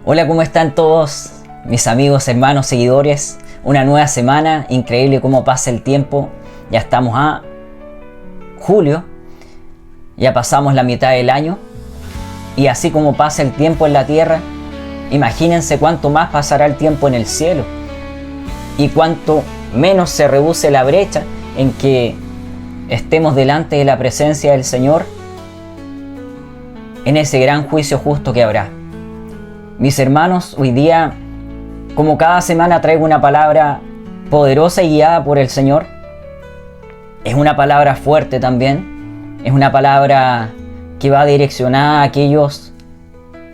Hola, ¿cómo están todos mis amigos, hermanos, seguidores? Una nueva semana, increíble cómo pasa el tiempo. Ya estamos a julio, ya pasamos la mitad del año. Y así como pasa el tiempo en la tierra, imagínense cuánto más pasará el tiempo en el cielo. Y cuánto menos se reduce la brecha en que estemos delante de la presencia del Señor en ese gran juicio justo que habrá. Mis hermanos, hoy día, como cada semana, traigo una palabra poderosa y guiada por el Señor. Es una palabra fuerte también. Es una palabra que va direccionada a aquellos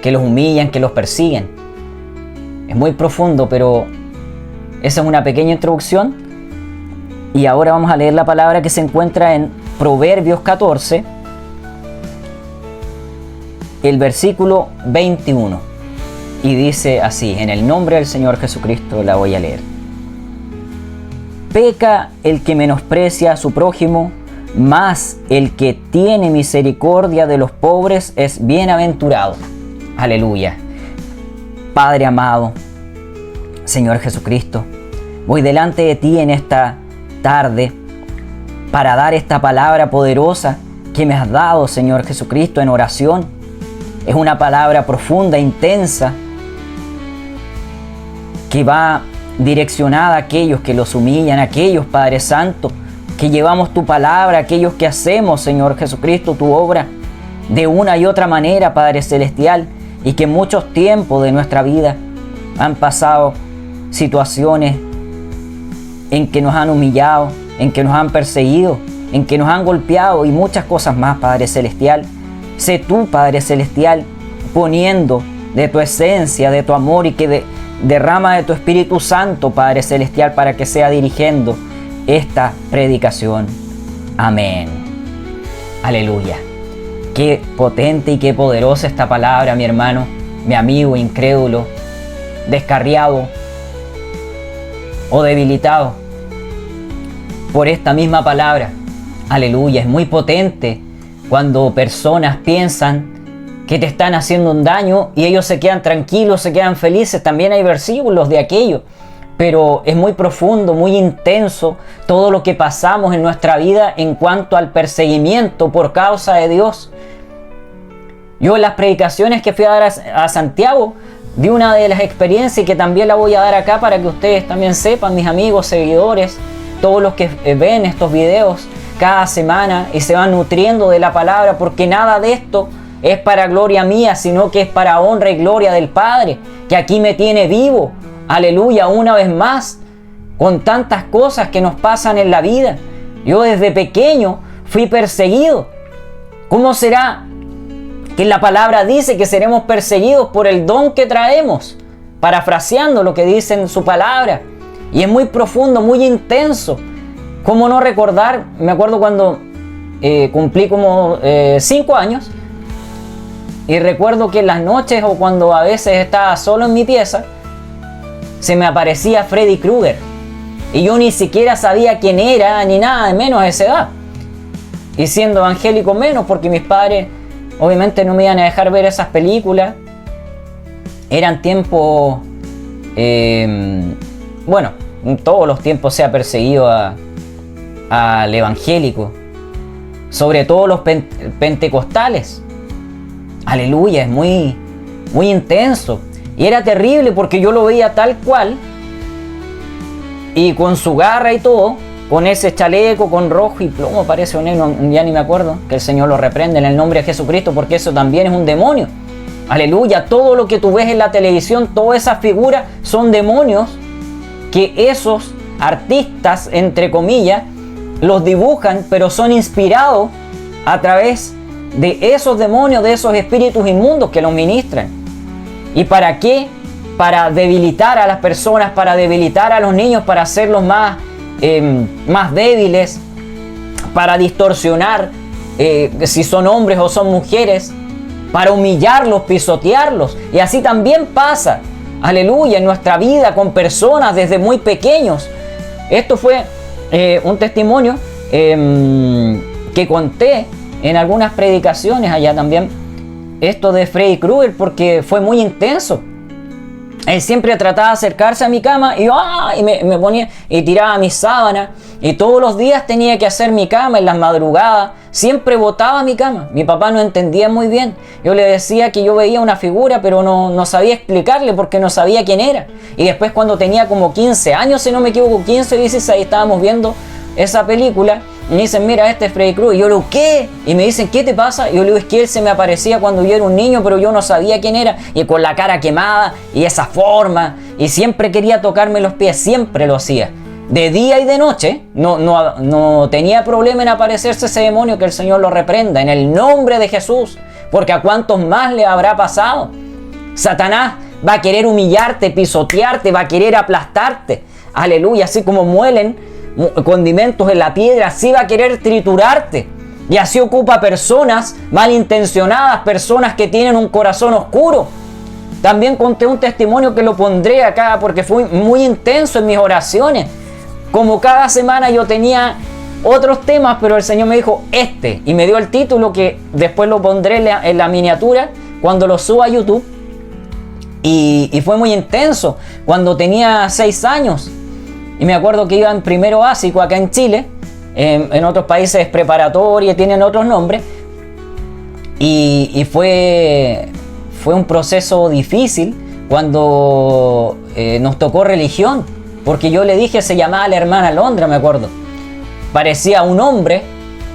que los humillan, que los persiguen. Es muy profundo, pero esa es una pequeña introducción. Y ahora vamos a leer la palabra que se encuentra en Proverbios 14, el versículo 21. Y dice así, en el nombre del Señor Jesucristo la voy a leer. Peca el que menosprecia a su prójimo, mas el que tiene misericordia de los pobres es bienaventurado. Aleluya. Padre amado, Señor Jesucristo, voy delante de ti en esta tarde para dar esta palabra poderosa que me has dado, Señor Jesucristo, en oración. Es una palabra profunda, intensa, que va direccionada a aquellos que los humillan, a aquellos, Padre Santo, que llevamos tu palabra, a aquellos que hacemos, Señor Jesucristo, tu obra de una y otra manera, Padre Celestial, y que en muchos tiempos de nuestra vida han pasado situaciones en que nos han humillado, en que nos han perseguido, en que nos han golpeado y muchas cosas más, Padre Celestial. Sé tú, Padre Celestial, poniendo de tu esencia, de tu amor y que derrama de tu Espíritu Santo, Padre Celestial, para que sea dirigiendo esta predicación. Amén. Aleluya. Qué potente y qué poderosa esta palabra, mi hermano, mi amigo incrédulo, descarriado o debilitado por esta misma palabra. Aleluya. Es muy potente cuando personas piensan que te están haciendo un daño y ellos se quedan tranquilos, se quedan felices. También hay versículos de aquello, pero es muy profundo, muy intenso todo lo que pasamos en nuestra vida en cuanto al perseguimiento por causa de Dios. Yo en las predicaciones que fui a dar a Santiago di una de las experiencias y que también la voy a dar acá para que ustedes también sepan, mis amigos, seguidores, todos los que ven estos videos cada semana y se van nutriendo de la palabra, porque nada de esto es para gloria mía, sino que es para honra y gloria del Padre, que aquí me tiene vivo. Aleluya, una vez más, con tantas cosas que nos pasan en la vida. Yo desde pequeño fui perseguido. ¿Cómo será que la palabra dice que seremos perseguidos por el don que traemos? Parafraseando lo que dice en su palabra. Y es muy profundo, muy intenso. ¿Cómo no recordar? Me acuerdo cuando cumplí como 5 años. Y recuerdo que en las noches o cuando a veces estaba solo en mi pieza, se me aparecía Freddy Krueger. Y yo ni siquiera sabía quién era, ni nada, de menos a esa edad. Y siendo evangélico menos, porque mis padres obviamente no me iban a dejar ver esas películas. Eran tiempos... bueno, en todos los tiempos se ha perseguido al evangélico. Sobre todo los pentecostales. Aleluya, es muy intenso. Y era terrible porque yo lo veía tal cual. Y con su garra y todo, con ese chaleco, con rojo y plomo, parece un negro, ya ni me acuerdo. Que el Señor lo reprende en el nombre de Jesucristo, porque eso también es un demonio. Aleluya, todo lo que tú ves en la televisión, todas esas figuras son demonios que esos artistas, entre comillas, los dibujan, pero son inspirados a través de esos demonios, de esos espíritus inmundos que los ministran. ¿Y para qué? Para debilitar a las personas, para debilitar a los niños, para hacerlos más débiles, para distorsionar si son hombres o son mujeres, para humillarlos, pisotearlos. Y así también pasa, aleluya, en nuestra vida con personas desde muy pequeños. Esto fue un testimonio que conté en algunas predicaciones allá también, esto de Freddy Krueger, porque fue muy intenso. Él siempre trataba de acercarse a mi cama y yo me ponía y tiraba mis sábanas y todos los días tenía que hacer mi cama en las madrugadas. Siempre botaba mi cama. Mi papá no entendía muy bien. Yo le decía que yo veía una figura, pero no sabía explicarle porque no sabía quién era. Y después cuando tenía como 15 años, si no me equivoco, 15 o 16, estábamos viendo esa película. Y me dicen, mira, este es Freddy Krueger. Y yo le digo, ¿qué? Y me dicen, ¿qué te pasa? Y yo le digo, es que él se me aparecía cuando yo era un niño, pero yo no sabía quién era. Y con la cara quemada y esa forma. Y siempre quería tocarme los pies, siempre lo hacía. De día y de noche, no tenía problema en aparecerse ese demonio, que el Señor lo reprenda en el nombre de Jesús. Porque a cuántos más le habrá pasado. Satanás va a querer humillarte, pisotearte, va a querer aplastarte. Aleluya, así como muelen condimentos en la piedra, así va a querer triturarte. Y así ocupa personas malintencionadas, personas que tienen un corazón oscuro. También conté un testimonio que lo pondré acá porque fue muy intenso en mis oraciones. Como cada semana yo tenía otros temas, pero el Señor me dijo y me dio el título que después lo pondré en la miniatura cuando lo suba a YouTube. Y fue muy intenso cuando tenía 6 años. Y me acuerdo que iba en primero básico acá en Chile, en otros países preparatoria, tienen otros nombres. Y fue un proceso difícil cuando nos tocó religión. Porque yo le dije, se llamaba la hermana Londra, me acuerdo. Parecía un hombre,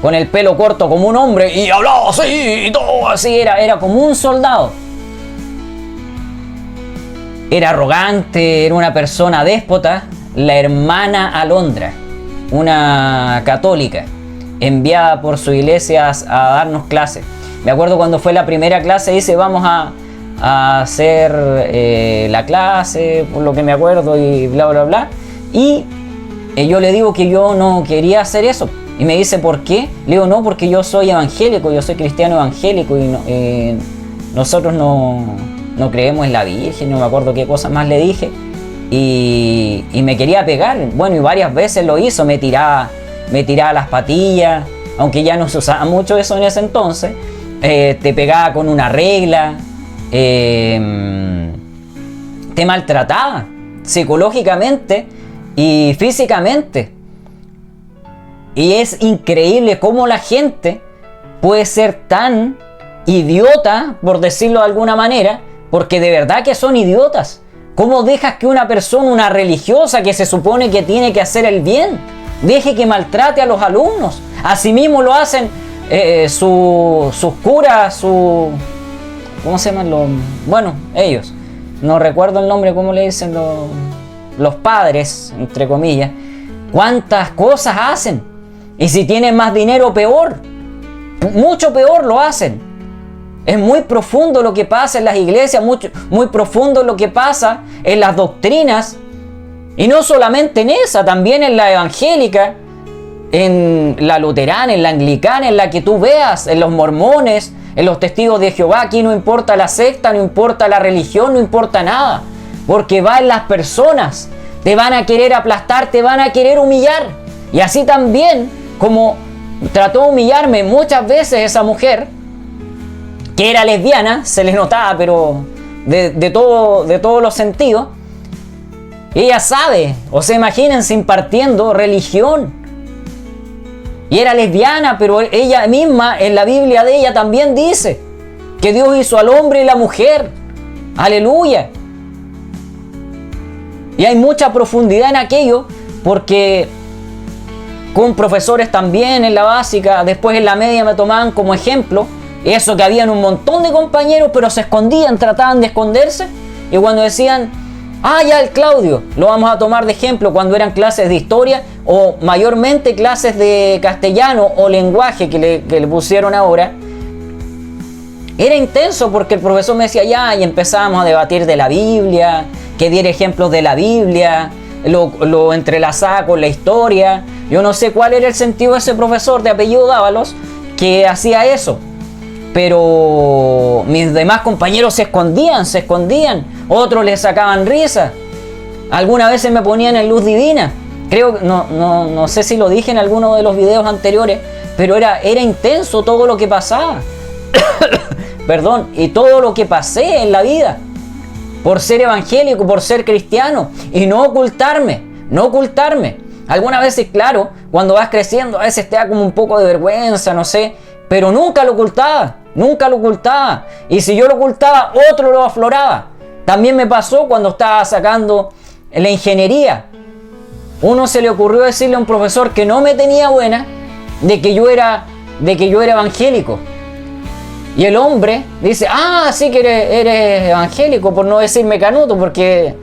con el pelo corto como un hombre, y hablaba así, y todo así, era como un soldado. Era arrogante, era una persona déspota. La hermana Alondra, una católica, enviada por su iglesia a darnos clases. Me acuerdo cuando fue la primera clase, dice, vamos a hacer la clase, por lo que me acuerdo, y bla, bla, bla. Y yo le digo que yo no quería hacer eso. Y me dice, ¿por qué? Le digo, no, porque yo soy evangélico, yo soy cristiano evangélico y nosotros no creemos en la Virgen, no me acuerdo qué cosa más le dije. Y me quería pegar, bueno, y varias veces lo hizo, me tiraba las patillas, aunque ya no se usaba mucho eso en ese entonces, te pegaba con una regla, te maltrataba psicológicamente y físicamente. Y es increíble cómo la gente puede ser tan idiota, por decirlo de alguna manera, porque de verdad que son idiotas. ¿Cómo dejas que una persona, una religiosa que se supone que tiene que hacer el bien, deje que maltrate a los alumnos? Asimismo lo hacen sus curas, ¿cómo se llaman los? Bueno, ellos. No recuerdo el nombre, ¿cómo le dicen los padres, entre comillas? ¿Cuántas cosas hacen? Y si tienen más dinero, peor. Mucho peor lo hacen. Es muy profundo lo que pasa en las iglesias, muy profundo lo que pasa en las doctrinas. Y no solamente en esa, también en la evangélica, en la luterana, en la anglicana, en la que tú veas, en los mormones, en los testigos de Jehová. Aquí no importa la secta, no importa la religión, no importa nada. Porque va en las personas. Te van a querer aplastar, te van a querer humillar. Y así también, como trató de humillarme muchas veces esa mujer, que era lesbiana, se les notaba, pero de todos los sentidos. Ella sabe, o se imagínense impartiendo religión. Y era lesbiana, pero ella misma, en la Biblia de ella también dice que Dios hizo al hombre y la mujer. Aleluya. Y hay mucha profundidad en aquello, porque con profesores también en la básica, después en la media me tomaban como ejemplo. Eso que habían un montón de compañeros, pero se escondían, trataban de esconderse. Y cuando decían, ya el Claudio, lo vamos a tomar de ejemplo cuando eran clases de historia o mayormente clases de castellano o lenguaje que le pusieron ahora. Era intenso porque el profesor me decía y empezábamos a debatir de la Biblia, que diera ejemplos de la Biblia, lo entrelazaba con la historia. Yo no sé cuál era el sentido de ese profesor de apellido Dávalos que hacía eso. Pero mis demás compañeros se escondían, otros les sacaban risa. Algunas veces me ponían en luz divina. Creo, no sé si lo dije en alguno de los videos anteriores, pero era intenso todo lo que pasaba. Perdón, y todo lo que pasé en la vida. por ser evangélico, por ser cristiano, y no ocultarme. Algunas veces, claro, cuando vas creciendo, a veces te da como un poco de vergüenza, no sé, pero nunca lo ocultaba. Y si yo lo ocultaba, otro lo afloraba. También me pasó cuando estaba sacando la ingeniería. Uno se le ocurrió decirle a un profesor que no me tenía buena de que yo era evangélico. Y el hombre dice, sí que eres evangélico, por no decirme canuto, porque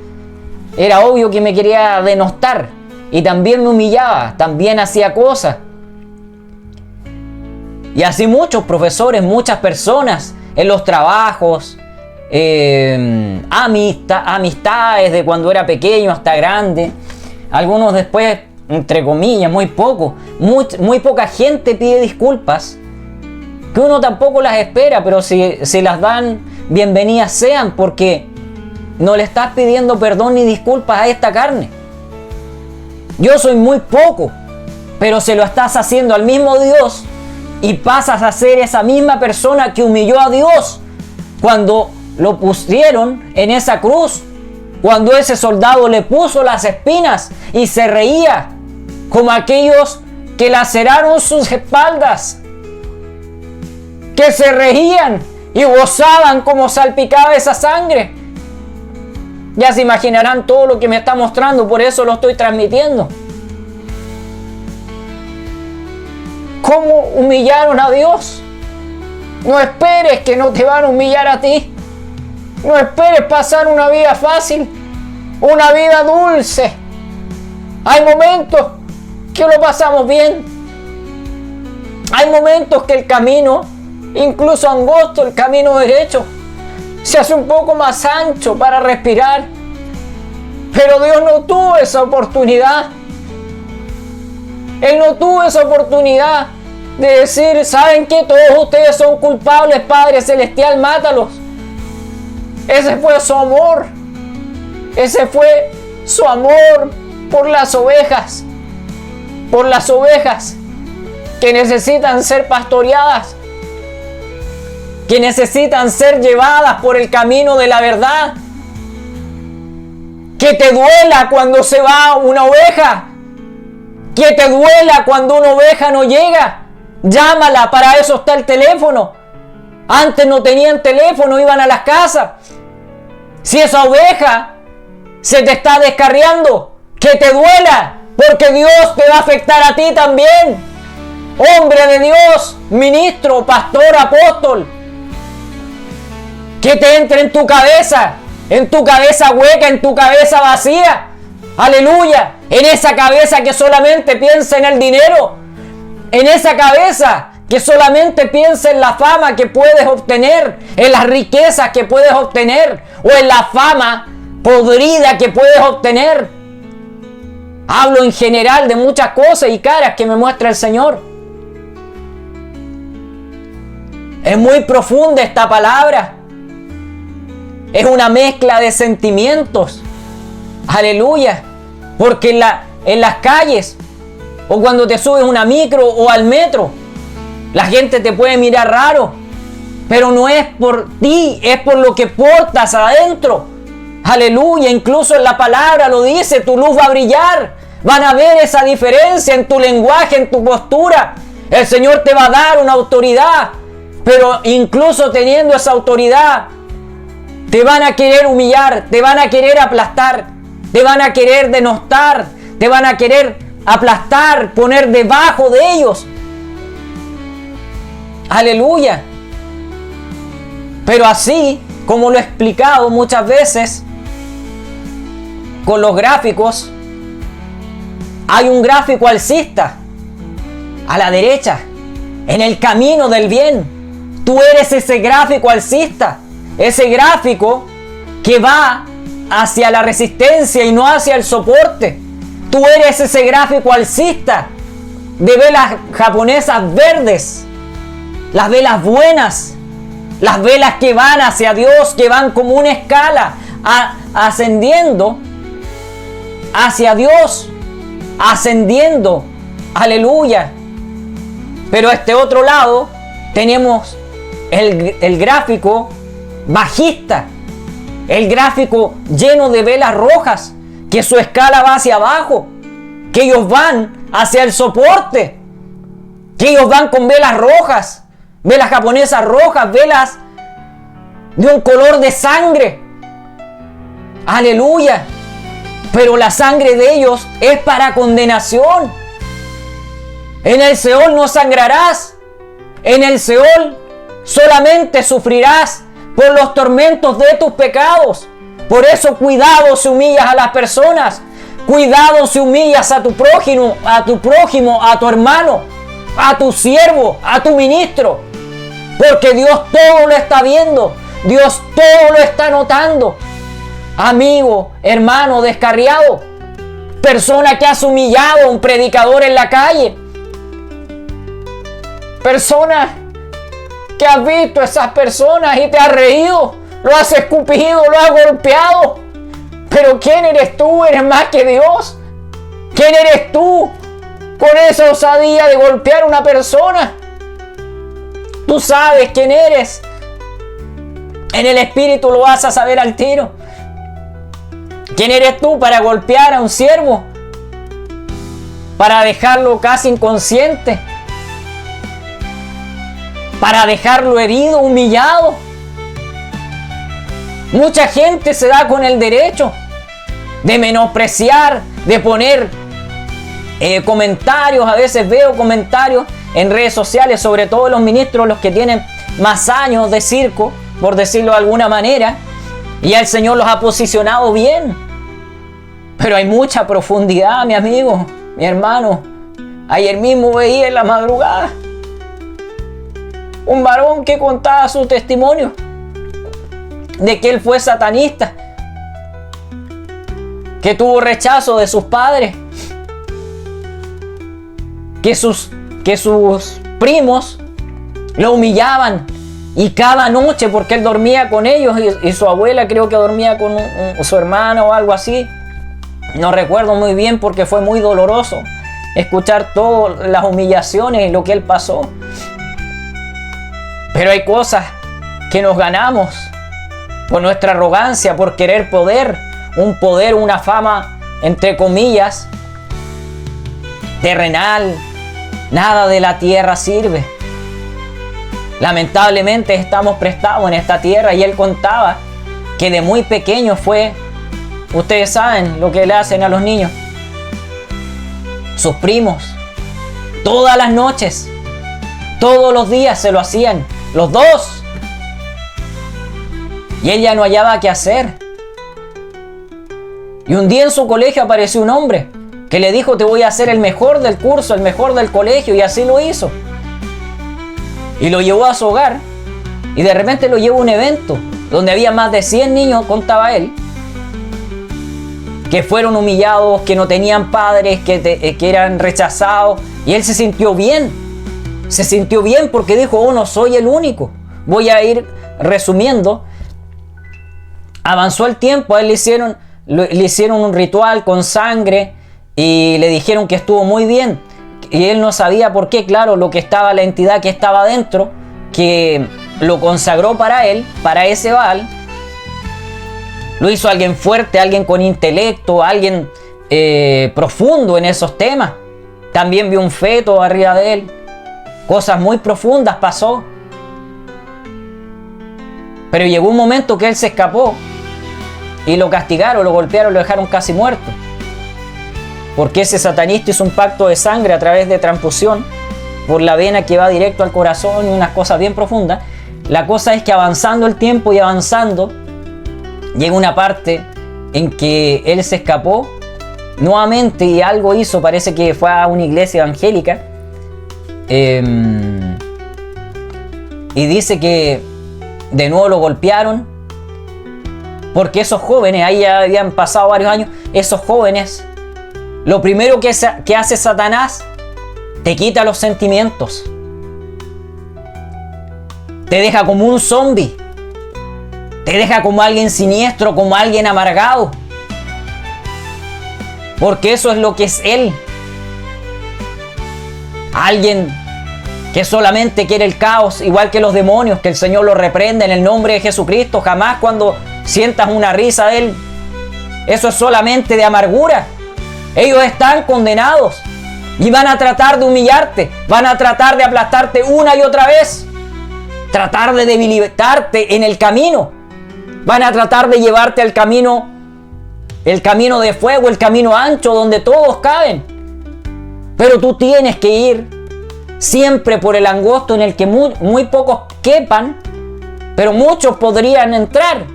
era obvio que me quería denostar. Y también me humillaba, también hacía cosas. Y así muchos profesores, muchas personas en los trabajos, amistades de cuando era pequeño hasta grande. Algunos después, entre comillas, muy poca gente pide disculpas, que uno tampoco las espera, pero si las dan, bienvenidas sean, porque no le estás pidiendo perdón ni disculpas a esta carne. Yo soy muy poco, pero se lo estás haciendo al mismo Dios y pasas a ser esa misma persona que humilló a Dios cuando lo pusieron en esa cruz, cuando ese soldado le puso las espinas y se reía como aquellos que laceraron sus espaldas, que se reían y gozaban como salpicaba esa sangre. Ya se imaginarán todo lo que me está mostrando, por eso lo estoy transmitiendo. ¿Cómo humillaron a Dios? No esperes que no te van a humillar a ti. No esperes pasar una vida fácil, una vida dulce. Hay momentos que lo pasamos bien. Hay momentos que el camino, incluso angosto, el camino derecho, se hace un poco más ancho para respirar. Pero Dios no tuvo esa oportunidad. Él no tuvo esa oportunidad de decir, ¿saben qué? Todos ustedes son culpables, Padre Celestial, mátalos. Ese fue su amor. Ese fue su amor por las ovejas. Por las ovejas que necesitan ser pastoreadas, que necesitan ser llevadas por el camino de la verdad. Que te duela cuando se va una oveja. Que te duela cuando una oveja no llega. Llámala, para eso está el teléfono. Antes no tenían teléfono, iban a las casas. Si esa oveja se te está descarriando, que te duela, porque Dios te va a afectar a ti también. Hombre de Dios, ministro, pastor, apóstol. Que te entre en tu cabeza hueca, en tu cabeza vacía. Aleluya. En esa cabeza que solamente piensa en el dinero. En esa cabeza que solamente piensa en la fama que puedes obtener, en las riquezas que puedes obtener, o en la fama podrida que puedes obtener. Hablo en general de muchas cosas y caras que me muestra el Señor. Es muy profunda esta palabra. Es una mezcla de sentimientos. Aleluya. Porque en las calles, o cuando te subes a una micro o al metro, la gente te puede mirar raro. Pero no es por ti, es por lo que portas adentro. Aleluya. Incluso en la palabra lo dice, tu luz va a brillar. Van a ver esa diferencia en tu lenguaje, en tu postura. El Señor te va a dar una autoridad. Pero incluso teniendo esa autoridad, te van a querer humillar, te van a querer aplastar, te van a querer denostar, te van a querer aplastar, poner debajo de ellos. Aleluya. Pero así, como lo he explicado muchas veces, con los gráficos, hay un gráfico alcista a la derecha, en el camino del bien. Tú eres ese gráfico alcista. Ese gráfico que va hacia la resistencia y no hacia el soporte. Tú eres ese gráfico alcista de velas japonesas verdes. Las velas buenas. Las velas que van hacia Dios, que van como una escala ascendiendo hacia Dios. Ascendiendo. Aleluya. Pero a este otro lado tenemos el gráfico bajista, el gráfico lleno de velas rojas, que su escala va hacia abajo, que ellos van hacia el soporte, que ellos van con velas rojas, velas japonesas rojas, velas de un color de sangre. Aleluya. Pero la sangre de ellos es para condenación. En el Seol no sangrarás. En el Seol solamente sufrirás por los tormentos de tus pecados. Por eso cuidado si humillas a las personas. Cuidado si humillas a tu prójimo, a tu hermano, a tu siervo, a tu ministro. Porque Dios todo lo está viendo. Dios todo lo está notando. Amigo, hermano descarriado, persona que has humillado a un predicador en la calle, persona que has visto a esas personas y te has reído, lo has escupido, lo has golpeado. Pero ¿quién eres tú? ¿Eres más que Dios? ¿Quién eres tú con esa osadía de golpear a una persona? Tú sabes quién eres. En el espíritu lo vas a saber al tiro. ¿Quién eres tú para golpear a un siervo? Para dejarlo casi inconsciente. Para dejarlo herido, humillado. Mucha gente se da con el derecho de menospreciar, de poner comentarios. A veces veo comentarios en redes sociales, sobre todo los ministros, los que tienen más años de circo, por decirlo de alguna manera, y el Señor los ha posicionado bien. Pero hay mucha profundidad, mi amigo, mi hermano. Ayer mismo veía en la madrugada un varón que contaba su testimonio de que él fue satanista, que tuvo rechazo de sus padres, que sus primos lo humillaban, y cada noche, porque él dormía con ellos y su abuela creo que dormía con su hermana o algo así, no recuerdo muy bien porque fue muy doloroso escuchar todas las humillaciones y lo que él pasó. Pero hay cosas que nos ganamos por nuestra arrogancia, por querer poder, una fama, entre comillas, terrenal. Nada de la tierra sirve. Lamentablemente estamos prestados en esta tierra, y él contaba que de muy pequeño fue, ustedes saben lo que le hacen a los niños, sus primos, todas las noches, todos los días se lo hacían, los dos. Y él ya no hallaba qué hacer. Y un día en su colegio apareció un hombre que le dijo: te voy a hacer el mejor del curso, el mejor del colegio. Y así lo hizo. Y lo llevó a su hogar. Y de repente lo llevó a un evento donde había más de 100 niños, contaba él, que fueron humillados, que no tenían padres, que eran rechazados. Y él se sintió bien. Se sintió bien porque dijo: oh, no soy el único. Voy a ir resumiendo. Avanzó el tiempo, a él le hicieron un ritual con sangre y le dijeron que estuvo muy bien. Y él no sabía por qué, claro, lo que estaba, la entidad que estaba dentro, que lo consagró para él, para ese Baal. Lo hizo alguien fuerte, alguien con intelecto, alguien profundo en esos temas. También vio un feto arriba de él. Cosas muy profundas pasó. Pero llegó un momento que él se escapó y lo castigaron, lo golpearon, lo dejaron casi muerto. Porque ese satanista hizo un pacto de sangre a través de transfusión por la vena que va directo al corazón y unas cosas bien profundas. La cosa es que avanzando el tiempo y avanzando, llega una parte en que él se escapó nuevamente y algo hizo, parece que fue a una iglesia evangélica, y dice que de nuevo lo golpearon, porque esos jóvenes, ahí ya habían pasado varios años, esos jóvenes, lo primero que hace Satanás, te quita los sentimientos, te deja como un zombie, te deja como alguien siniestro, como alguien amargado, porque eso es lo que es él. Alguien que solamente quiere el caos, igual que los demonios, que el Señor los reprende en el nombre de Jesucristo. Jamás cuando sientas una risa de él, eso es solamente de amargura. Ellos están condenados y van a tratar de humillarte, van a tratar de aplastarte una y otra vez, tratar de debilitarte en el camino, van a tratar de llevarte al camino, el camino de fuego, el camino ancho donde todos caben. Pero tú tienes que ir siempre por el angosto en el que muy pocos quepan, pero muchos podrían entrar.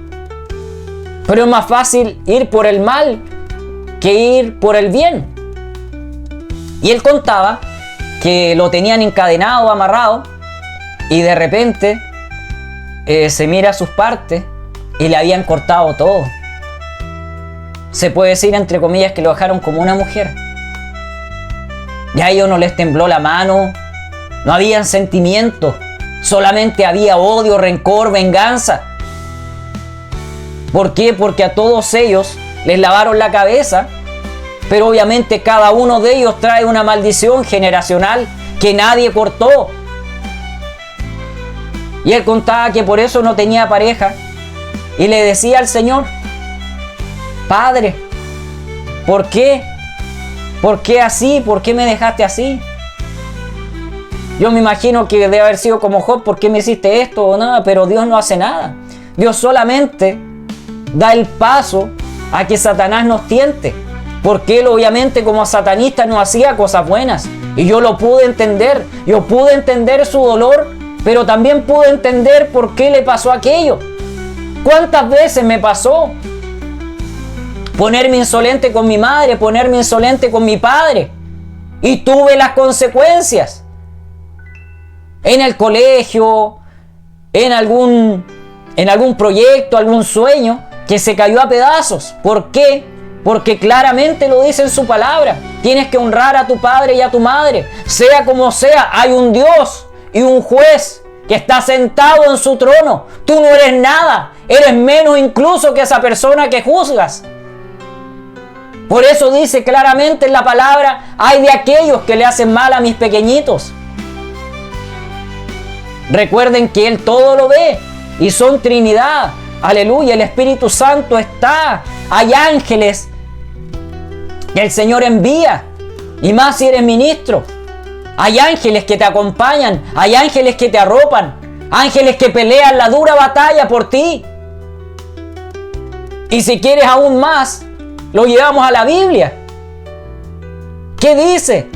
Pero es más fácil ir por el mal que ir por el bien. Y él contaba que lo tenían encadenado, amarrado, y de repente se mira a sus partes y le habían cortado todo. Se puede decir, entre comillas, que lo dejaron como una mujer. Ya a ellos no les tembló la mano, no habían sentimientos, solamente había odio, rencor, venganza. ¿Por qué? Porque a todos ellos les lavaron la cabeza, pero obviamente cada uno de ellos trae una maldición generacional que nadie cortó. Y él contaba que por eso no tenía pareja y le decía al Señor: Padre, ¿por qué? ¿Por qué así? ¿Por qué me dejaste así? Yo me imagino que debe haber sido como Job: ¿por qué me hiciste esto o nada? Pero Dios no hace nada. Dios solamente da el paso a que Satanás nos tiente, porque él obviamente como satanista no hacía cosas buenas, y yo lo pude entender. Yo pude entender su dolor, pero también pude entender por qué le pasó aquello. ¿Cuántas veces me pasó ponerme insolente con mi madre, ponerme insolente con mi padre? Y tuve las consecuencias. En el colegio, en algún proyecto, algún sueño que se cayó a pedazos. ¿Por qué? Porque claramente lo dice en su palabra. Tienes que honrar a tu padre y a tu madre. Sea como sea, hay un Dios y un juez que está sentado en su trono. Tú no eres nada, eres menos incluso que esa persona que juzgas. Por eso dice claramente en la palabra: ay de aquellos que le hacen mal a mis pequeñitos. Recuerden que Él todo lo ve y son Trinidad. Aleluya, el Espíritu Santo está. Hay ángeles que el Señor envía, y más si eres ministro. Hay ángeles que te acompañan, hay ángeles que te arropan, ángeles que pelean la dura batalla por ti. Y si quieres aún más, lo llevamos a la Biblia. ¿Qué dice?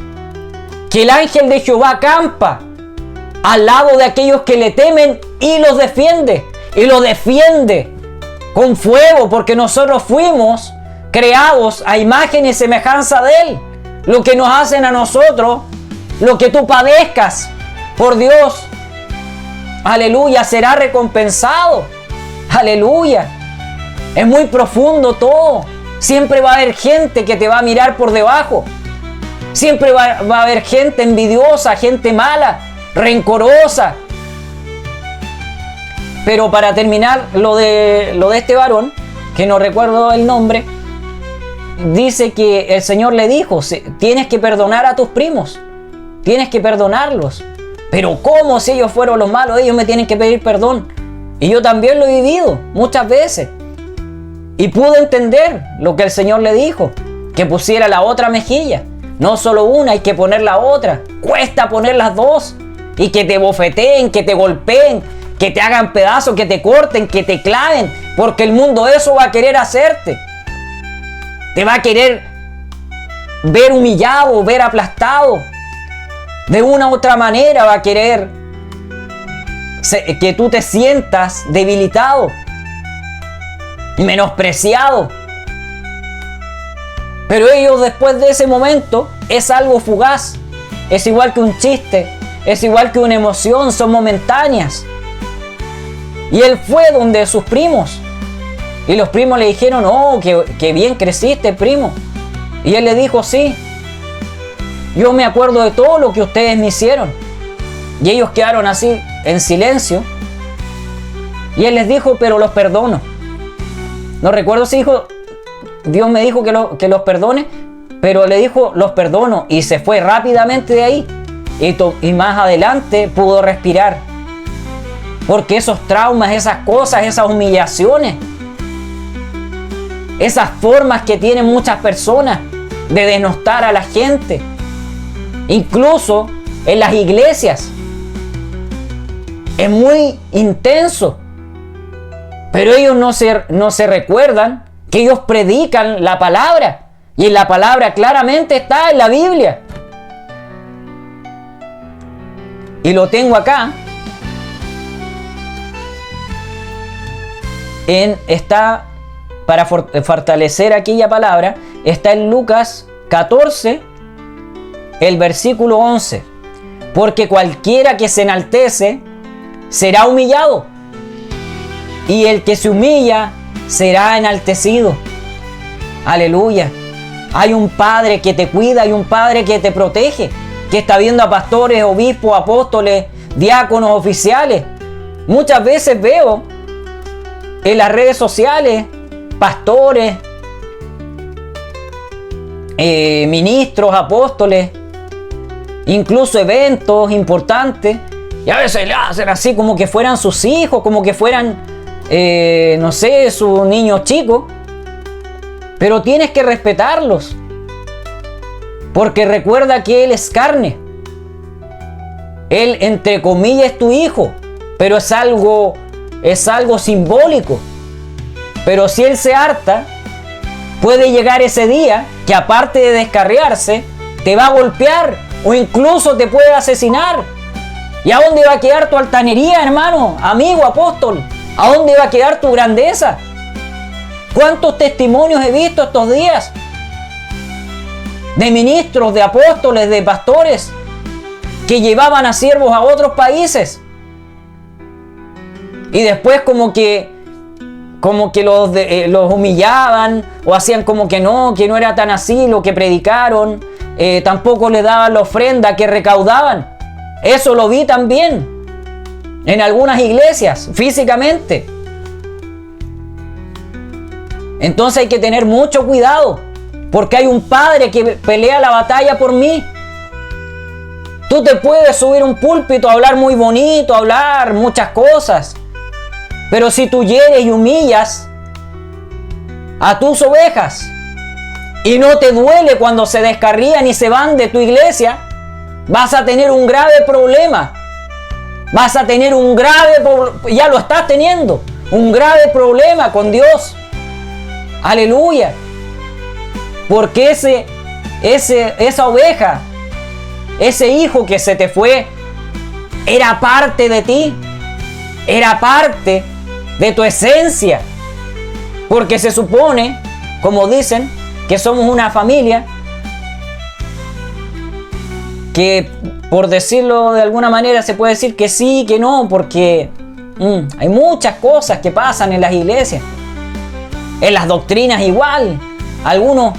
Que el ángel de Jehová acampa al lado de aquellos que le temen y los defiende. Y los defiende con fuego, porque nosotros fuimos creados a imagen y semejanza de Él. Lo que nos hacen a nosotros, lo que tú padezcas por Dios, aleluya, será recompensado. Aleluya. Es muy profundo todo. Siempre va a haber gente que te va a mirar por debajo. Siempre va a haber gente envidiosa, gente mala, rencorosa. Pero para terminar lo de este varón, que no recuerdo el nombre, dice que el Señor le dijo: tienes que perdonar a tus primos, tienes que perdonarlos. Pero ¿cómo? Si ellos fueron los malos, ellos me tienen que pedir perdón. Y yo también lo he vivido muchas veces. Y pude entender lo que el Señor le dijo: que pusiera la otra mejilla. No solo una, hay que poner la otra. Cuesta poner las dos. Y que te bofeteen, que te golpeen, que te hagan pedazos, que te corten, que te claven. Porque el mundo eso va a querer hacerte. Te va a querer ver humillado, ver aplastado. De una u otra manera va a querer que tú te sientas debilitado, menospreciado. Pero ellos, después de ese momento, es algo fugaz. Es igual que un chiste, es igual que una emoción, son momentáneas. Y él fue donde sus primos, y los primos le dijeron: oh, que bien creciste, primo. Y él le dijo: sí, yo me acuerdo de todo lo que ustedes me hicieron. Y ellos quedaron así en silencio. Y él les dijo: pero los perdono. No recuerdo si dijo: Dios me dijo que los perdone, pero le dijo: los perdono. Y se fue rápidamente de ahí. Y más adelante pudo respirar. Porque esos traumas, esas cosas, esas humillaciones, esas formas que tienen muchas personas de denostar a la gente, incluso en las iglesias. Es muy intenso, pero ellos no se recuerdan que ellos predican la palabra, y la palabra claramente está en la Biblia. Y lo tengo acá. Está para fortalecer aquella palabra, está en Lucas 14, el versículo 11. Porque cualquiera que se enaltece será humillado, y el que se humilla será enaltecido. Aleluya. Hay un Padre que te cuida, hay un Padre que te protege, que está viendo a pastores, obispos, apóstoles, diáconos, oficiales. Muchas veces veo en las redes sociales pastores, ministros, apóstoles, incluso eventos importantes, y a veces le hacen así como que fueran sus hijos, como que fueran, no sé, sus niños chicos. Pero tienes que respetarlos, porque recuerda que Él es carne. Él, entre comillas, es tu hijo, pero es algo simbólico. Pero si Él se harta, puede llegar ese día que, aparte de descarriarse, te va a golpear o incluso te puede asesinar. ¿Y a dónde va a quedar tu altanería, hermano, amigo, apóstol? ¿A dónde va a quedar tu grandeza? ¿Cuántos testimonios he visto estos días de ministros, de apóstoles, de pastores que llevaban a siervos a otros países y después como que los humillaban o hacían como que no era tan así lo que predicaron, tampoco les daban la ofrenda que recaudaban? Eso lo vi también en algunas iglesias físicamente. Entonces hay que tener mucho cuidado, porque hay un Padre que pelea la batalla por mí. Tú te puedes subir a un púlpito a hablar muy bonito, a hablar muchas cosas, pero si tú hieres y humillas a tus ovejas y no te duele cuando se descarrían y se van de tu iglesia, vas a tener un grave problema. Vas a tener ya lo estás teniendo, un grave problema con Dios. Aleluya. Porque esa oveja, ese hijo que se te fue, era parte de ti, era parte de tu esencia. Porque se supone, como dicen, que somos una familia que, por decirlo de alguna manera, se puede decir que sí, que no, porque hay muchas cosas que pasan en las iglesias. En las doctrinas igual. Algunos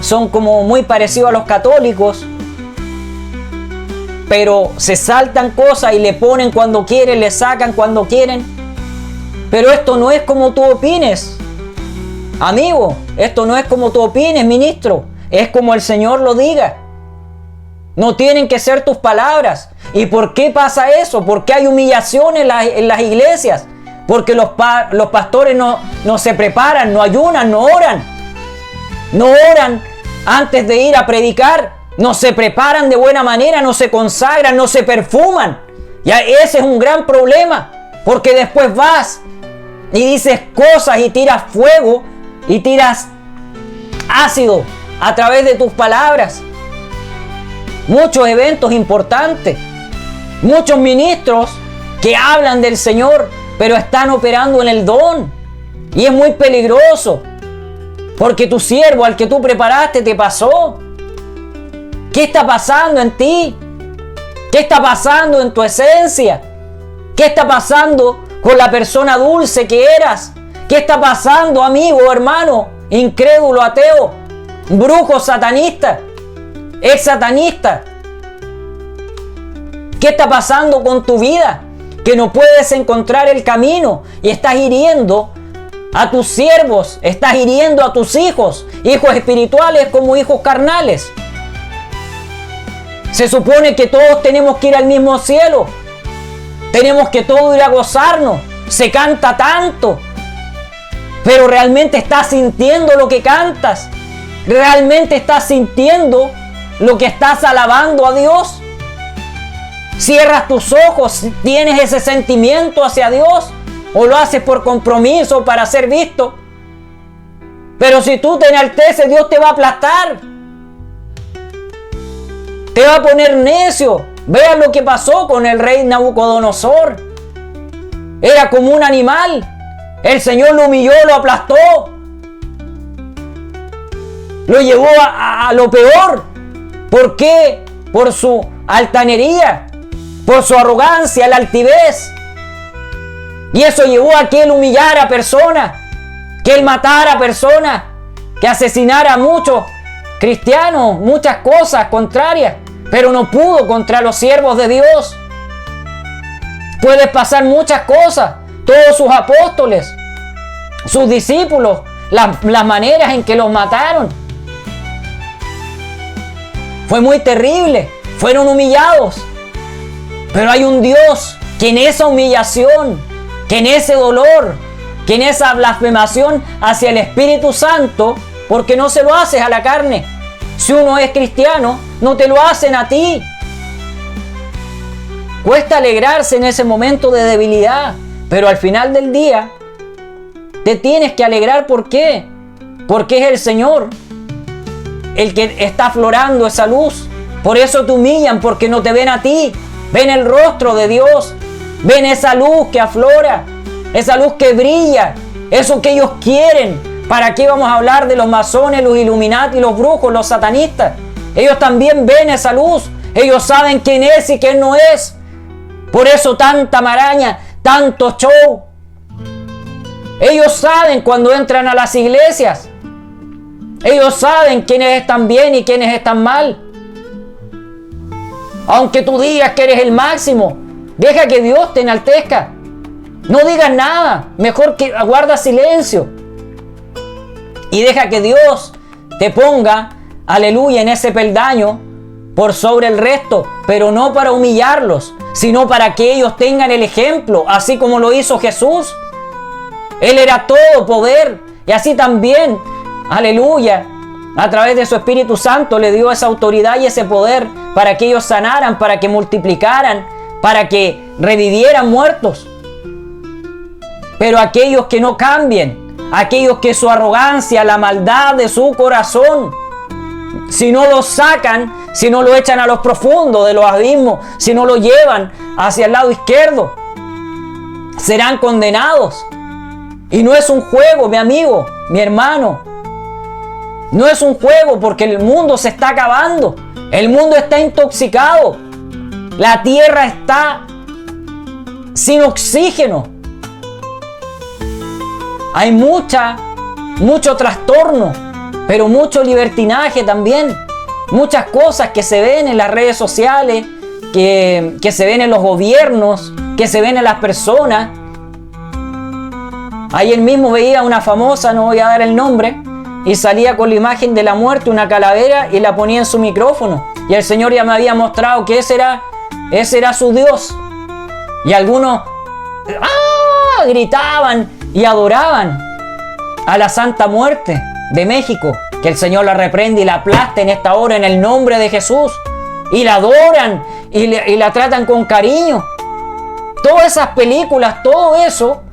son como muy parecidos a los católicos, pero se saltan cosas y le ponen cuando quieren, le sacan cuando quieren. Pero esto no es como tú opines, amigo. Esto no es como tú opines, ministro. Es como el Señor lo diga. No tienen que ser tus palabras. ¿Y por qué pasa eso? Porque hay humillación en las iglesias. Porque los pastores no se preparan, no ayunan, no oran. No oran antes de ir a predicar. No se preparan de buena manera, no se consagran, no se perfuman. Ya ese es un gran problema. Porque después vas y dices cosas y tiras fuego y tiras ácido a través de tus palabras. Muchos eventos importantes. Muchos ministros que hablan del Señor, pero están operando en el don. Y es muy peligroso, porque tu siervo al que tú preparaste te pasó. ¿Qué está pasando en ti? ¿Qué está pasando en tu esencia? ¿Qué está pasando con la persona dulce que eras? ¿Qué está pasando, amigo, hermano, incrédulo, ateo, brujo, satanista, ex satanista? ¿Qué está pasando con tu vida? Que no puedes encontrar el camino y estás hiriendo a tus siervos, estás hiriendo a tus hijos espirituales como hijos carnales. Se supone que todos tenemos que ir al mismo cielo, tenemos que todos ir a gozarnos, se canta tanto, Pero realmente estás sintiendo lo que cantas. Realmente estás sintiendo lo que estás alabando a Dios. Cierras tus ojos, tienes ese sentimiento hacia Dios, o lo haces por compromiso para ser visto. Pero si tú te enalteces, Dios te va a aplastar. Te va a poner necio. Vean lo que pasó con el rey Nabucodonosor. Era como un animal. El Señor lo humilló, lo aplastó. Lo llevó a lo peor. ¿Por qué? Por su altanería, por su arrogancia, la altivez. Y eso llevó a que él humillara a personas, que él matara a personas, que asesinara a muchos cristianos, muchas cosas contrarias, pero no pudo contra los siervos de Dios. Puede pasar muchas cosas, todos sus apóstoles, sus discípulos, las maneras en que los mataron. Fue muy terrible, fueron humillados. Pero hay un Dios que en esa humillación, que en ese dolor, que en esa blasfemación hacia el Espíritu Santo, porque no se lo haces a la carne. Si uno es cristiano, no te lo hacen a ti. Cuesta alegrarse en ese momento de debilidad, pero al final del día te tienes que alegrar. ¿Por qué? Porque es el Señor el que está aflorando esa luz. Por eso te humillan, porque no te ven a ti. Ven el rostro de Dios. Ven esa luz que aflora, esa luz que brilla, eso que ellos quieren. ¿Para qué vamos a hablar de los masones, los Illuminati, los brujos, los satanistas? Ellos también ven esa luz. Ellos saben quién es y quién no es. Por eso tanta maraña, tanto show. Ellos saben cuando entran a las iglesias. Ellos saben quiénes están bien y quiénes están mal. Aunque tú digas que eres el máximo, deja que Dios te enaltezca. No digas nada. Mejor que guarda silencio. Y deja que Dios te ponga, aleluya, en ese peldaño por sobre el resto. Pero no para humillarlos, sino para que ellos tengan el ejemplo, así como lo hizo Jesús. Él era todo poder. Y así también, aleluya, a través de su Espíritu Santo le dio esa autoridad y ese poder para que ellos sanaran, para que multiplicaran, para que revivieran muertos. Pero aquellos que no cambien, aquellos que su arrogancia, la maldad de su corazón, si no lo sacan, si no lo echan a los profundos de los abismos, si no lo llevan hacia el lado izquierdo, serán condenados. Y no es un juego, mi amigo, mi hermano. No es un juego, porque el mundo se está acabando. El mundo está intoxicado. La tierra está sin oxígeno. Hay mucho trastorno, pero mucho libertinaje también. Muchas cosas que se ven en las redes sociales, que se ven en los gobiernos, que se ven en las personas. Ayer mismo veía una famosa, no voy a dar el nombre, y salía con la imagen de la muerte, una calavera, y la ponía en su micrófono. Y el Señor ya me había mostrado que ese era su Dios. Y algunos gritaban y adoraban a la Santa Muerte de México. Que el Señor la reprende y la aplaste en esta hora en el nombre de Jesús. Y la adoran y la tratan con cariño. Todas esas películas, todo eso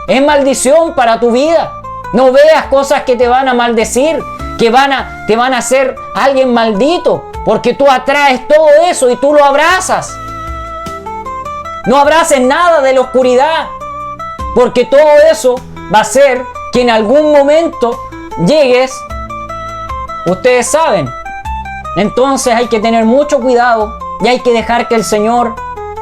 es maldición para tu vida. No veas cosas que te van a maldecir, que te van a hacer alguien maldito, porque tú atraes todo eso y tú lo abrazas. No abraces nada de la oscuridad, porque todo eso va a hacer que en algún momento llegues, ustedes saben. Entonces hay que tener mucho cuidado y hay que dejar que el Señor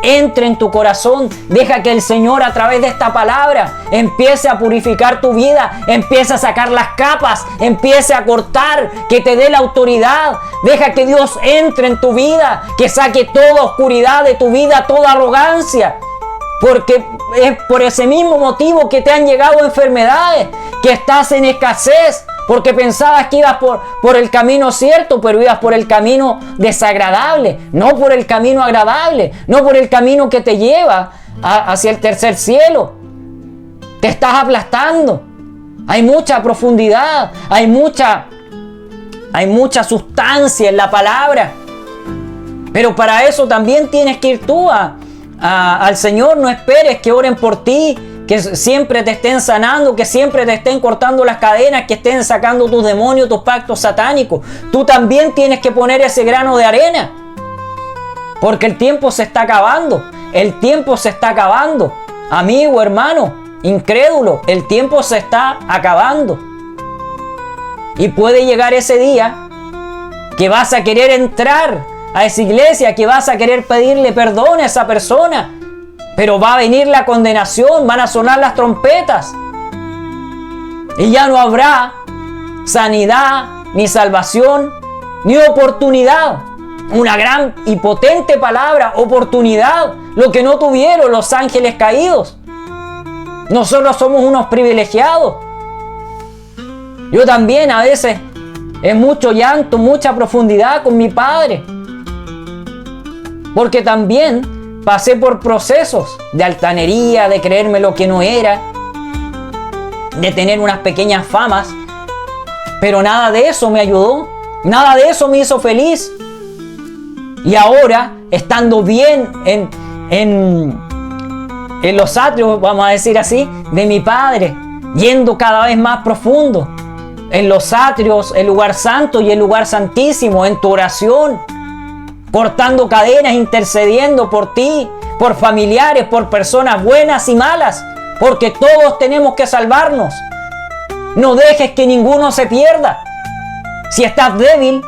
entre en tu corazón. Deja que el Señor, a través de esta palabra, empiece a purificar tu vida, empiece a sacar las capas, empiece a cortar, que te dé la autoridad. Deja que Dios entre en tu vida, que saque toda oscuridad de tu vida, toda arrogancia, porque es por ese mismo motivo que te han llegado enfermedades, que estás en escasez, porque pensabas que ibas por el camino cierto, pero ibas por el camino desagradable, no por el camino agradable, no por el camino que te lleva hacia el tercer cielo. Te estás aplastando. Hay mucha profundidad, hay mucha sustancia en la palabra. Pero para eso también tienes que ir tú al Señor. No esperes que oren por ti, que siempre te estén sanando, que siempre te estén cortando las cadenas, que estén sacando tus demonios, tus pactos satánicos. Tú también tienes que poner ese grano de arena. Porque el tiempo se está acabando. El tiempo se está acabando. Amigo, hermano, incrédulo, el tiempo se está acabando. Y puede llegar ese día que vas a querer entrar a esa iglesia, que vas a querer pedirle perdón a esa persona, pero va a venir la condenación, van a sonar las trompetas y ya no habrá sanidad, ni salvación, ni oportunidad. Una gran y potente palabra, oportunidad, lo que no tuvieron los ángeles caídos. Nosotros somos unos privilegiados. Yo también a veces, en mucho llanto, mucha profundidad con mi padre, porque también pasé por procesos de altanería, de creerme lo que no era, de tener unas pequeñas famas, pero nada de eso me ayudó, nada de eso me hizo feliz. Y ahora, estando bien en los atrios, vamos a decir así, de mi Padre, yendo cada vez más profundo, en los atrios, el lugar santo y el lugar santísimo, en tu oración, cortando cadenas, intercediendo por ti, por familiares, por personas buenas y malas, porque todos tenemos que salvarnos. No dejes que ninguno se pierda. Si estás débil,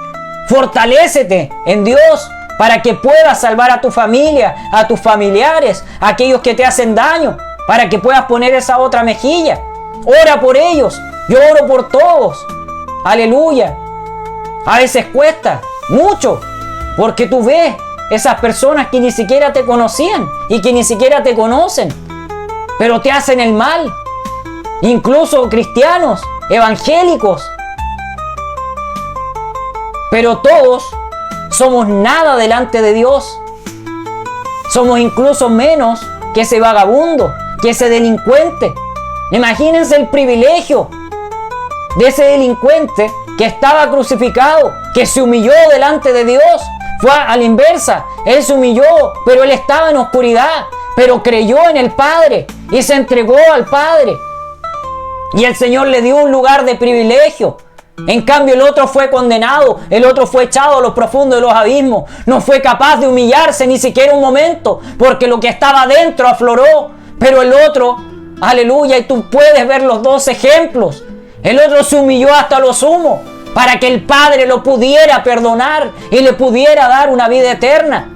fortalécete en Dios para que puedas salvar a tu familia, a tus familiares, a aquellos que te hacen daño, para que puedas poner esa otra mejilla. Ora por ellos. Yo oro por todos. Aleluya. A veces cuesta mucho, porque tú ves esas personas que ni siquiera te conocían y que ni siquiera te conocen, pero te hacen el mal. Incluso cristianos, evangélicos. Pero todos somos nada delante de Dios. Somos incluso menos que ese vagabundo, que ese delincuente. Imagínense el privilegio de ese delincuente que estaba crucificado, que se humilló delante de Dios. Fue a la inversa. Él se humilló, pero él estaba en oscuridad, pero creyó en el Padre y se entregó al Padre. Y el Señor le dio un lugar de privilegio. En cambio, el otro fue condenado, el otro fue echado a lo profundo de los abismos. No fue capaz de humillarse ni siquiera un momento, porque lo que estaba dentro afloró. Pero el otro, aleluya, y tú puedes ver los dos ejemplos. El otro se humilló hasta lo sumo, para que el Padre lo pudiera perdonar y le pudiera dar una vida eterna.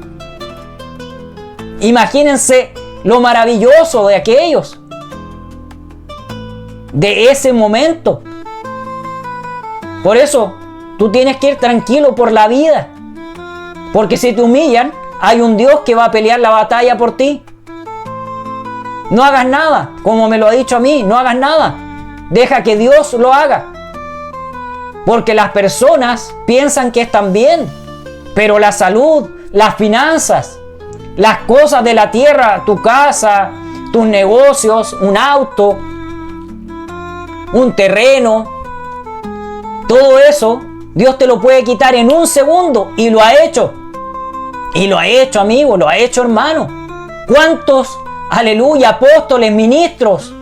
Imagínense lo maravilloso de aquellos, de ese momento. Por eso, tú tienes que ir tranquilo por la vida. Porque si te humillan, hay un Dios que va a pelear la batalla por ti. No hagas nada, como me lo ha dicho a mí, no hagas nada. Deja que Dios lo haga. Porque las personas piensan que están bien, pero la salud, las finanzas, las cosas de la tierra, tu casa, tus negocios, un auto, un terreno, todo eso, Dios te lo puede quitar en un segundo, y lo ha hecho. Y lo ha hecho, amigo, lo ha hecho, hermano. ¿Cuántos, aleluya, apóstoles, ministros,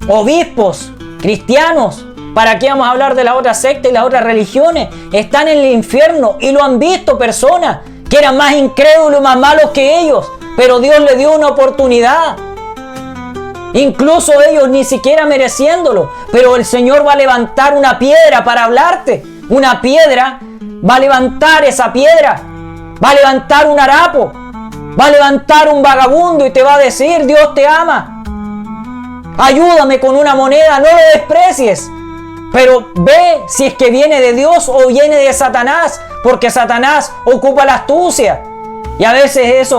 obispos, cristianos, para qué vamos a hablar de las otras sectas y las otras religiones, están en el infierno y lo han visto personas que eran más incrédulos y más malos que ellos, pero Dios les dio una oportunidad? Incluso ellos ni siquiera mereciéndolo, pero el Señor va a levantar una piedra para hablarte. Una piedra va a levantar esa piedra, va a levantar un harapo, va a levantar un vagabundo y te va a decir: Dios te ama, ayúdame con una moneda, no lo desprecies, pero ve si es que viene de Dios o viene de Satanás, porque Satanás ocupa la astucia. Y a veces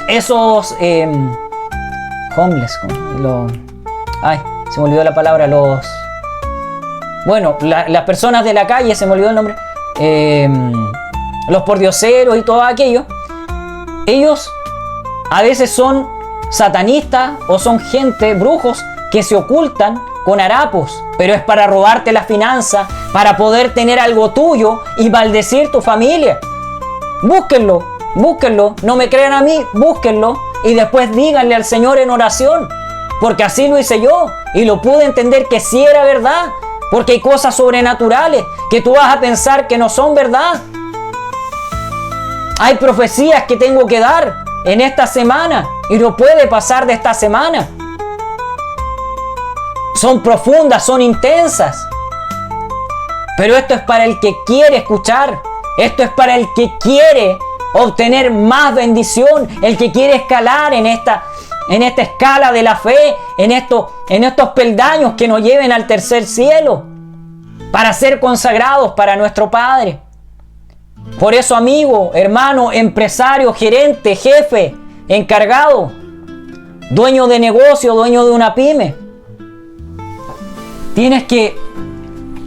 esos homeless, se me olvidó la palabra, las personas de la calle, se me olvidó el nombre, los pordioseros y todo aquello, ellos a veces son satanistas o son gente, brujos, que se ocultan con harapos, pero es para robarte la finanza, para poder tener algo tuyo y maldecir tu familia. Búsquenlo, búsquenlo, no me crean a mí, búsquenlo y después díganle al Señor en oración, porque así lo hice yo y lo pude entender que sí era verdad, porque hay cosas sobrenaturales que tú vas a pensar que no son verdad. Hay profecías que tengo que dar en esta semana y no puede pasar de esta semana. Son profundas, son intensas. Pero esto es para el que quiere escuchar. Esto es para el que quiere obtener más bendición. El que quiere escalar en esta escala de la fe. En estos peldaños que nos lleven al tercer cielo. Para ser consagrados para nuestro Padre. Por eso, amigo, hermano, empresario, gerente, jefe, encargado, dueño de negocio, dueño de una pyme, tienes que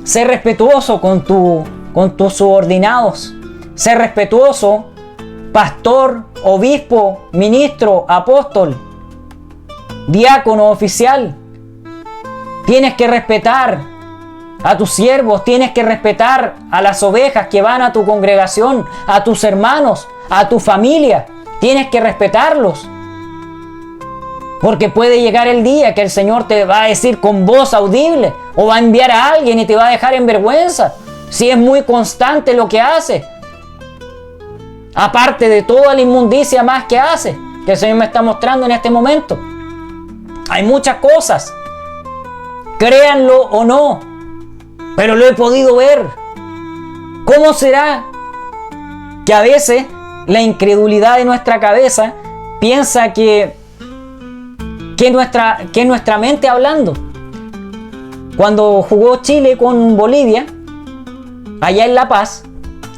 ser respetuoso con tus subordinados. Ser respetuoso, pastor, obispo, ministro, apóstol, diácono, oficial. Tienes que respetar a tus siervos, tienes que respetar a las ovejas que van a tu congregación, a tus hermanos, a tu familia. Tienes que respetarlos. Porque puede llegar el día que el Señor te va a decir con voz audible o va a enviar a alguien y te va a dejar en vergüenza si es muy constante lo que hace. Aparte de toda la inmundicia más que hace, que el Señor me está mostrando en este momento. Hay muchas cosas, créanlo o no, pero lo he podido ver. ¿Cómo será que a veces la incredulidad de nuestra cabeza piensa que nuestra mente hablando? Cuando jugó Chile con Bolivia, allá en La Paz,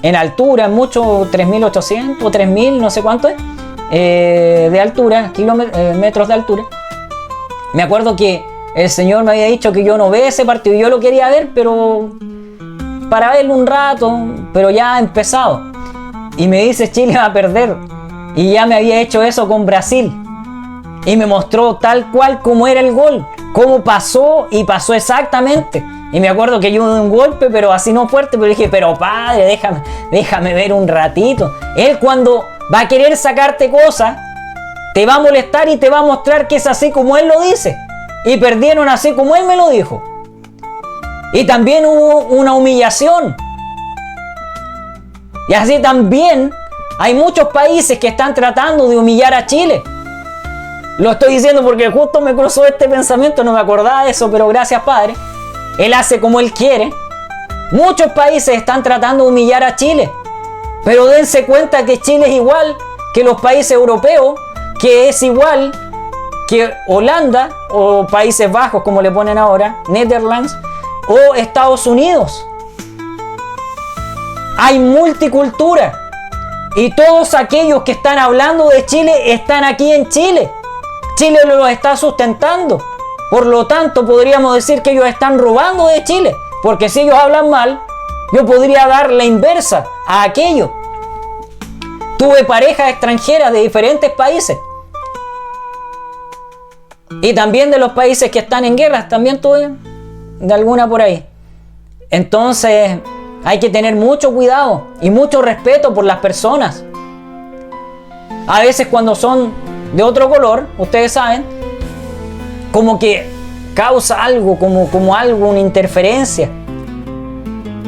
en altura, en mucho, 3.800 o 3.000, no sé cuánto es, de altura, metros de altura. Me acuerdo que el Señor me había dicho que yo no ve ese partido. Yo lo quería ver, pero para verlo un rato, pero ya ha empezado. Y me dice, Chile va a perder. Y ya me había hecho eso con Brasil. Y me mostró tal cual como era el gol, cómo pasó y pasó exactamente. Y me acuerdo que yo di un golpe, pero así no fuerte, pero dije, pero padre, déjame ver un ratito. Él cuando va a querer sacarte cosas, te va a molestar y te va a mostrar que es así como Él lo dice. Y perdieron así como Él me lo dijo. Y también hubo una humillación. Y así también hay muchos países que están tratando de humillar a Chile. Lo estoy diciendo porque justo me cruzó este pensamiento, no me acordaba de eso, pero gracias, Padre. Él hace como Él quiere. Muchos países están tratando de humillar a Chile. Pero dense cuenta que Chile es igual que los países europeos, que es igual que Holanda o Países Bajos, como le ponen ahora, Netherlands, o Estados Unidos. Hay multicultura. Y todos aquellos que están hablando de Chile están aquí en Chile. Chile lo está sustentando. Por lo tanto, podríamos decir que ellos están robando de Chile. Porque si ellos hablan mal, yo podría dar la inversa a aquello. Tuve parejas extranjeras de diferentes países. Y también de los países que están en guerra. También tuve de alguna por ahí. Entonces, hay que tener mucho cuidado y mucho respeto por las personas. A veces cuando son de otro color, ustedes saben, como que causa algo, como algo, una interferencia.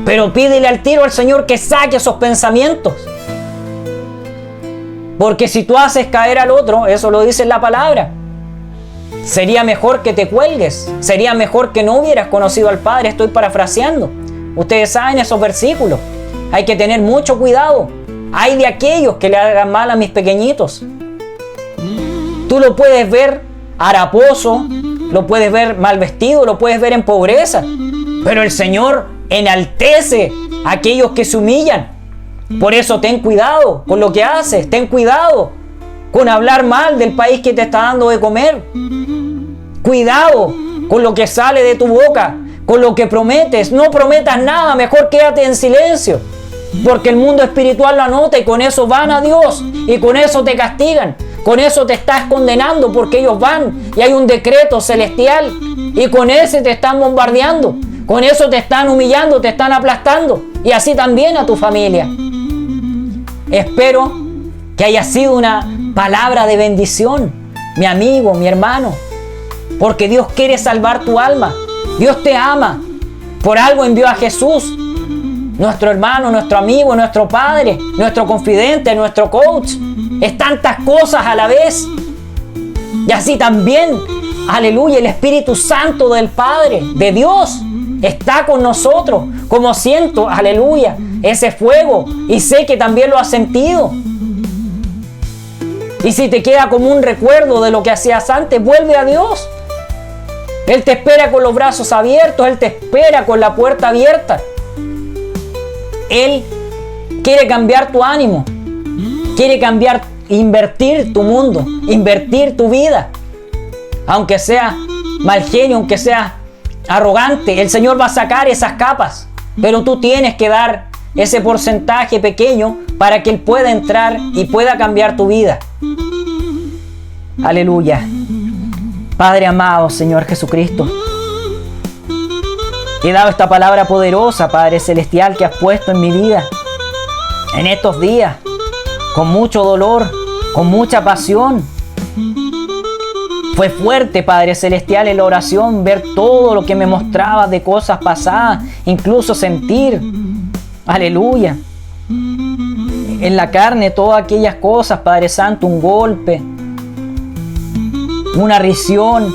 Pero pídele al tiro al Señor que saque esos pensamientos. Porque si tú haces caer al otro, eso lo dice en la palabra, sería mejor que te cuelgues, sería mejor que no hubieras conocido al Padre. Estoy parafraseando. Ustedes saben esos versículos. Hay que tener mucho cuidado. Hay de aquellos que le hagan mal a mis pequeñitos. Tú lo puedes ver haraposo, lo puedes ver mal vestido, lo puedes ver en pobreza. Pero el Señor enaltece a aquellos que se humillan. Por eso ten cuidado con lo que haces. Ten cuidado con hablar mal del país que te está dando de comer. Cuidado con lo que sale de tu boca, con lo que prometes. No prometas nada, mejor quédate en silencio. Porque el mundo espiritual lo anota y con eso van a Dios y con eso te castigan. Con eso te estás condenando porque ellos van y hay un decreto celestial y con ese te están bombardeando. Con eso te están humillando, te están aplastando y así también a tu familia. Espero que haya sido una palabra de bendición, mi amigo, mi hermano, porque Dios quiere salvar tu alma. Dios te ama. Por algo envió a Jesús, nuestro hermano, nuestro amigo, nuestro padre, nuestro confidente, nuestro coach. Es tantas cosas a la vez. Y así también, aleluya, el Espíritu Santo del Padre, de Dios, está con nosotros. Como siento, aleluya, ese fuego. Y sé que también lo has sentido. Y si te queda como un recuerdo de lo que hacías antes, vuelve a Dios. Él te espera con los brazos abiertos. Él te espera con la puerta abierta. Él quiere cambiar tu ánimo. Quiere cambiar, invertir tu mundo, invertir tu vida. Aunque sea mal genio, aunque sea arrogante, el Señor va a sacar esas capas. Pero tú tienes que dar ese porcentaje pequeño para que Él pueda entrar y pueda cambiar tu vida. Aleluya. Padre amado, Señor Jesucristo, he dado esta palabra poderosa, Padre Celestial, que has puesto en mi vida en estos días, con mucho dolor, con mucha pasión. Fue fuerte, Padre Celestial, en la oración, ver todo lo que me mostrabas de cosas pasadas, incluso sentir, aleluya, en la carne todas aquellas cosas, Padre Santo, un golpe, una risión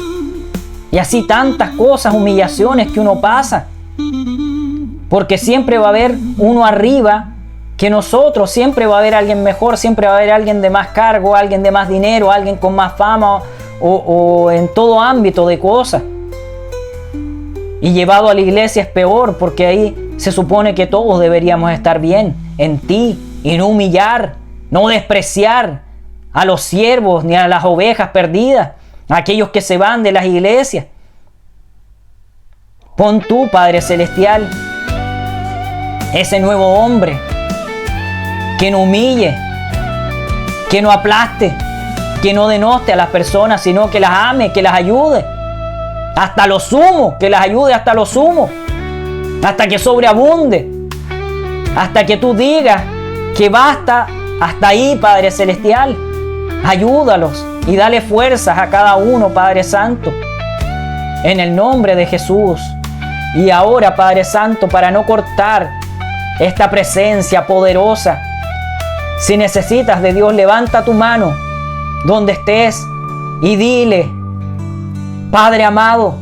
y así tantas cosas, humillaciones que uno pasa, porque siempre va a haber uno arriba que nosotros, siempre va a haber alguien mejor, siempre va a haber alguien de más cargo, alguien de más dinero, alguien con más fama o en todo ámbito de cosas. Y llevado a la iglesia es peor, porque ahí se supone que todos deberíamos estar bien en ti y no humillar, no despreciar a los siervos ni a las ovejas perdidas, a aquellos que se van de las iglesias. Pon tú, Padre Celestial, ese nuevo hombre que no humille, que no aplaste, que no denoste a las personas, sino que las ame, que las ayude hasta lo sumo, que las ayude hasta lo sumo, hasta que sobreabunde, hasta que tú digas que basta hasta ahí, Padre Celestial. Ayúdalos y dale fuerzas a cada uno, Padre Santo, en el nombre de Jesús. Y ahora, Padre Santo, para no cortar esta presencia poderosa, si necesitas de Dios, levanta tu mano donde estés y dile: Padre amado,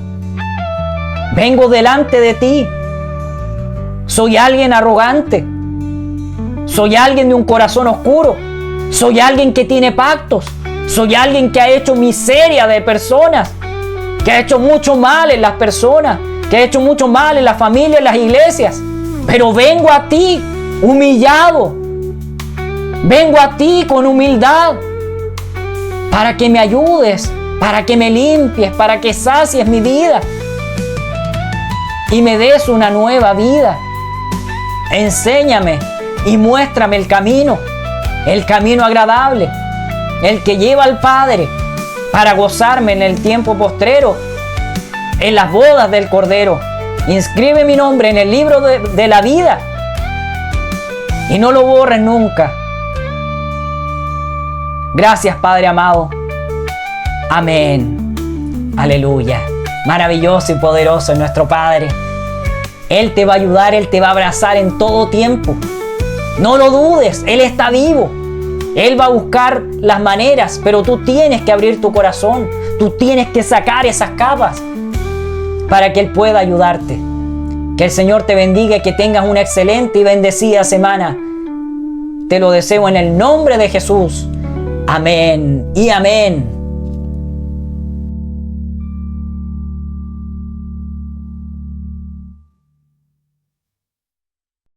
vengo delante de ti. Soy alguien arrogante. Soy alguien de un corazón oscuro. Soy alguien que tiene pactos. Soy alguien que ha hecho miseria de personas, que ha hecho mucho mal en las personas, que ha hecho mucho mal en las familias, en las iglesias. Pero vengo a ti humillado. Vengo a ti con humildad para que me ayudes, para que me limpies, para que sacies mi vida y me des una nueva vida. Enséñame y muéstrame el camino agradable, el que lleva al Padre, para gozarme en el tiempo postrero, en las bodas del Cordero. Inscribe mi nombre en el libro de la vida y no lo borres nunca. Gracias, Padre amado. Amén. Aleluya. Maravilloso y poderoso es nuestro Padre. Él te va a ayudar, Él te va a abrazar en todo tiempo. No lo dudes, Él está vivo. Él va a buscar las maneras, pero tú tienes que abrir tu corazón. Tú tienes que sacar esas capas para que Él pueda ayudarte. Que el Señor te bendiga y que tengas una excelente y bendecida semana. Te lo deseo en el nombre de Jesús. Amén y amén.